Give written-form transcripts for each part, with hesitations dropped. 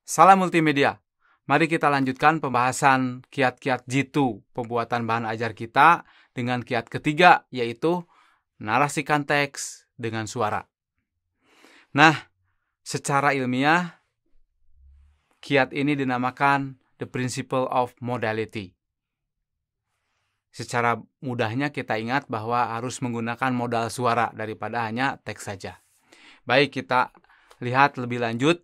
Salam multimedia. Mari kita lanjutkan pembahasan kiat-kiat jitu pembuatan bahan ajar kita dengan kiat ketiga, yaitu narasikan teks dengan suara. Nah, secara ilmiah, kiat ini dinamakan the principle of modality. Secara mudahnya kita ingat bahwa harus menggunakan modal suara daripada hanya teks saja. Baik, kita lihat lebih lanjut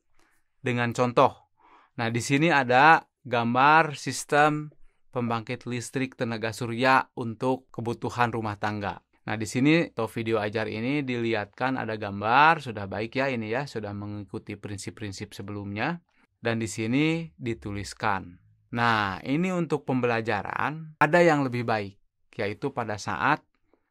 dengan contoh. Nah, di sini ada gambar sistem pembangkit listrik tenaga surya untuk kebutuhan rumah tangga. Nah, di sini atau video ajar ini dilihatkan ada gambar, sudah baik ya ini ya, sudah mengikuti prinsip-prinsip sebelumnya. Dan di sini dituliskan. Nah, ini untuk pembelajaran ada yang lebih baik, yaitu pada saat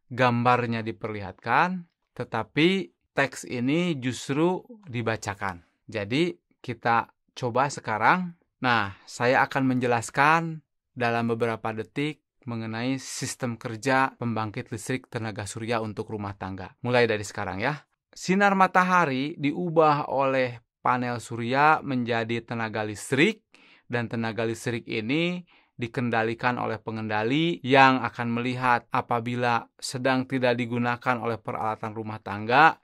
gambarnya diperlihatkan, tetapi teks ini justru dibacakan. Jadi, kita coba sekarang. Nah, saya akan menjelaskan dalam beberapa detik mengenai sistem kerja pembangkit listrik tenaga surya untuk rumah tangga. Mulai dari sekarang ya. Sinar matahari diubah oleh panel surya menjadi tenaga listrik, dan tenaga listrik ini dikendalikan oleh pengendali yang akan melihat apabila sedang tidak digunakan oleh peralatan rumah tangga,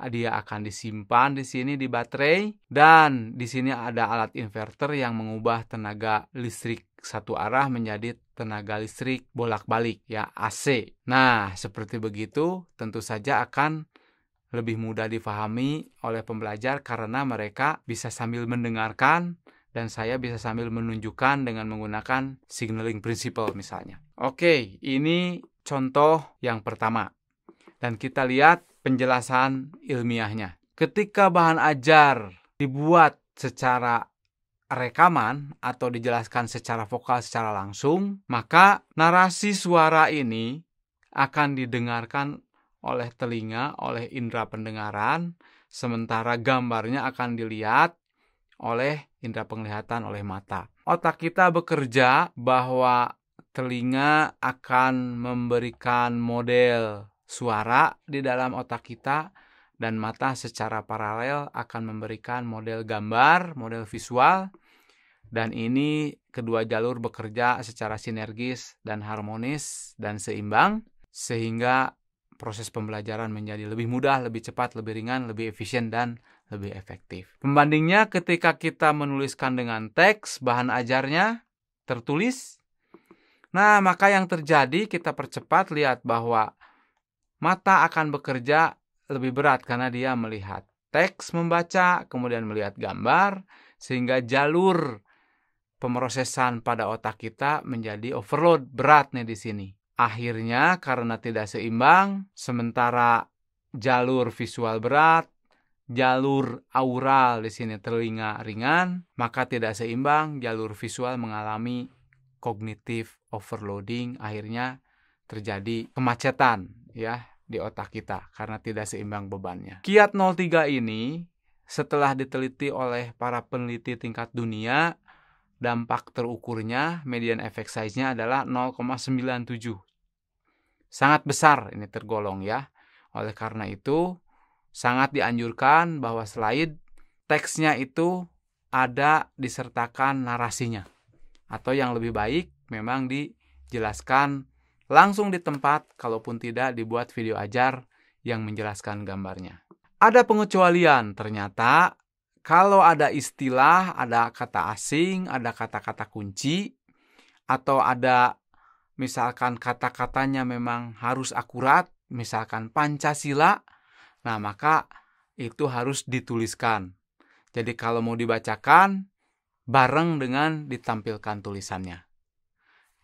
dia akan disimpan di sini di baterai, dan di sini ada alat inverter yang mengubah tenaga listrik satu arah menjadi tenaga listrik bolak-balik ya, AC. Nah, seperti begitu tentu saja akan lebih mudah difahami oleh pembelajar karena mereka bisa sambil mendengarkan dan saya bisa sambil menunjukkan dengan menggunakan signaling principle misalnya. Oke, ini contoh yang pertama. Dan kita lihat penjelasan ilmiahnya. Ketika bahan ajar dibuat secara rekaman atau dijelaskan secara vokal secara langsung, maka narasi suara ini akan didengarkan oleh telinga, oleh indera pendengaran, sementara gambarnya akan dilihat oleh indera penglihatan, oleh mata. Otak kita bekerja bahwa telinga akan memberikan model suara di dalam otak kita, dan mata secara paralel akan memberikan model gambar, model visual, dan ini kedua jalur bekerja secara sinergis dan harmonis dan seimbang, sehingga proses pembelajaran menjadi lebih mudah, lebih cepat, lebih ringan, lebih efisien, dan lebih efektif. Pembandingnya ketika kita menuliskan dengan teks, bahan ajarnya tertulis. Nah, maka yang terjadi kita percepat, lihat bahwa mata akan bekerja lebih berat karena dia melihat teks, membaca, kemudian melihat gambar, sehingga jalur pemrosesan pada otak kita menjadi overload, berat nih di sini. Akhirnya karena tidak seimbang, sementara jalur visual berat, jalur aural di sini telinga ringan, maka tidak seimbang, jalur visual mengalami cognitive overloading, akhirnya terjadi kemacetan ya di otak kita karena tidak seimbang bebannya. Kiat 03 ini setelah diteliti oleh para peneliti tingkat dunia, dampak terukurnya median effect size-nya adalah 0,97. Sangat besar ini tergolong ya. Oleh karena itu sangat dianjurkan bahwa slide teksnya itu ada disertakan narasinya, atau yang lebih baik memang dijelaskan langsung di tempat, kalaupun tidak dibuat video ajar yang menjelaskan gambarnya. Ada pengecualian ternyata kalau ada istilah, ada kata asing, ada kata-kata kunci, atau ada misalkan kata-katanya memang harus akurat, misalkan Pancasila, nah maka itu harus dituliskan. Jadi kalau mau dibacakan, bareng dengan ditampilkan tulisannya.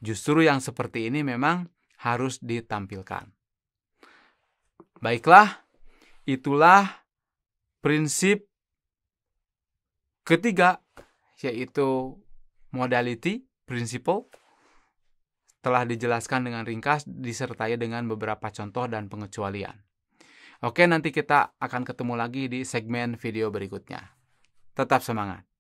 Justru yang seperti ini memang harus ditampilkan. Baiklah, itulah prinsip ketiga, yaitu modality, principle, telah dijelaskan dengan ringkas, disertai dengan beberapa contoh dan pengecualian. Oke, nanti kita akan ketemu lagi di segmen video berikutnya. Tetap semangat!